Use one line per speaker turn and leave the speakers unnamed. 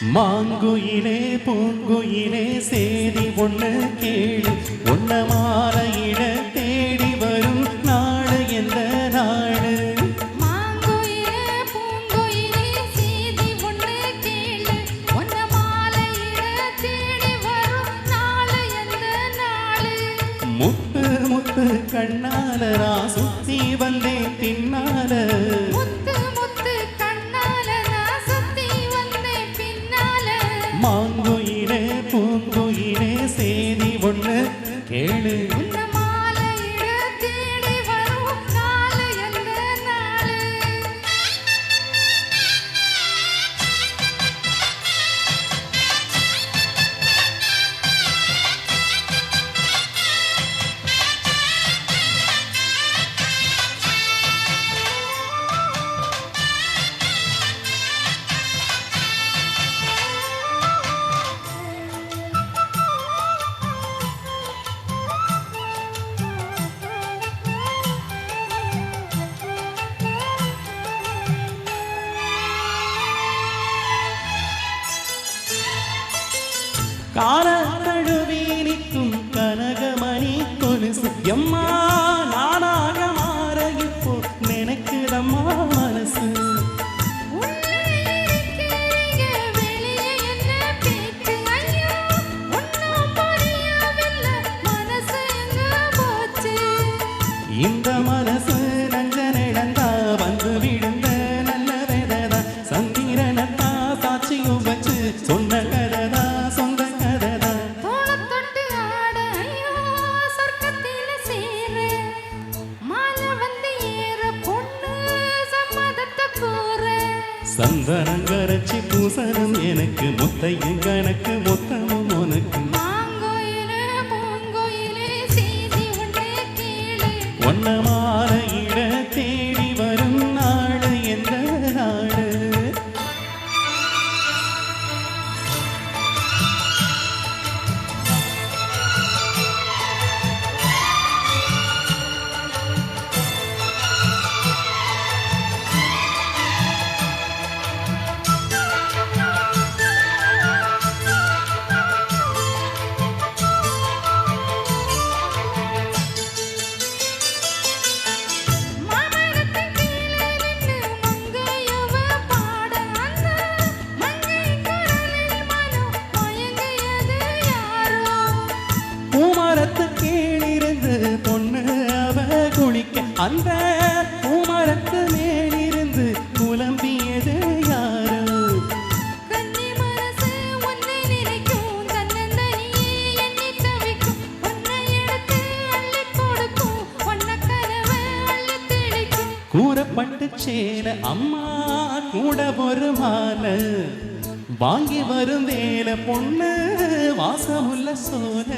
மாங்குயிலே பூங்குயிலே சேதி ஒண்ணு கேளு, ஒன்ன மாலையிட தேடி வரும் நாடு எந்த நாடு?
மாங்குயிலே பூங்குயிலே சேதி ஒண்ணு கேளு, ஒன்ன மாலையிட தேடி வரும் நாடு எந்த நாடு?
முத்து முத்து கண்ணால நான் சுத்தி வந்தேன் பின்னால, மாங்குயிலே பூங்குயிலே சேதி ஒண்ணு கேளு,
தேடி வரும் நாள் எந்த நாள்?
காலத்தழுவி நிற்கும் கனகமணி கொலுசு எம்மா நானாக மாற இப்போ நினைக்குதம்மா மனசு. இந்த மனசு நஞ்ச நடந்தா வந்து விழுந்த நல்ல வேததா, சந்திரனத்தா சாட்சியும் வச்சு சொன்ன கததா சொந்த கததா.
தோளத்தொட்டு ஆட ஐயோ சொர்க்கத்தில சேர, மாலை வந்து ஏற பொண்ணு சம்மதத்தை போற.
சந்தனம் கரைச்சி பூசணும் எனக்கு, முத்தையும் கணக்கு மொத்தமும் உனக்கு.
மாங்குயிலே பூங்குயிலே சேதி ஒண்ணு கேளு,
ஒன்ன மாலையிட தேடி வரும் நாடு எந்த நாடு?
மாமரத்தின் கீழே நின்னு மங்கையவ பாட, அந்த மங்கை குரலில் மனம் மயங்கியது யாரோ?
பூமரத்து கீழிருந்து பொண்ணு அவ குளிக்க, அந்த பூமரத்து மேலிருந்து புலம்பியது யாரோ?
கன்னி மனசு உன்னை நினைக்கும், தன்னந்தனியே எண்ணி தவிக்கும், உன்னை எடுத்து அள்ளிக் கொடுக்கும், உன்ன கனவு அள்ளித் தெளிக்கும்.
கூறப்பட்டு சேல அம்மா கூட ஒரு மாலை, வாங்கி வரும் வேலை பொண்ணு வாசமுள்ள சோல.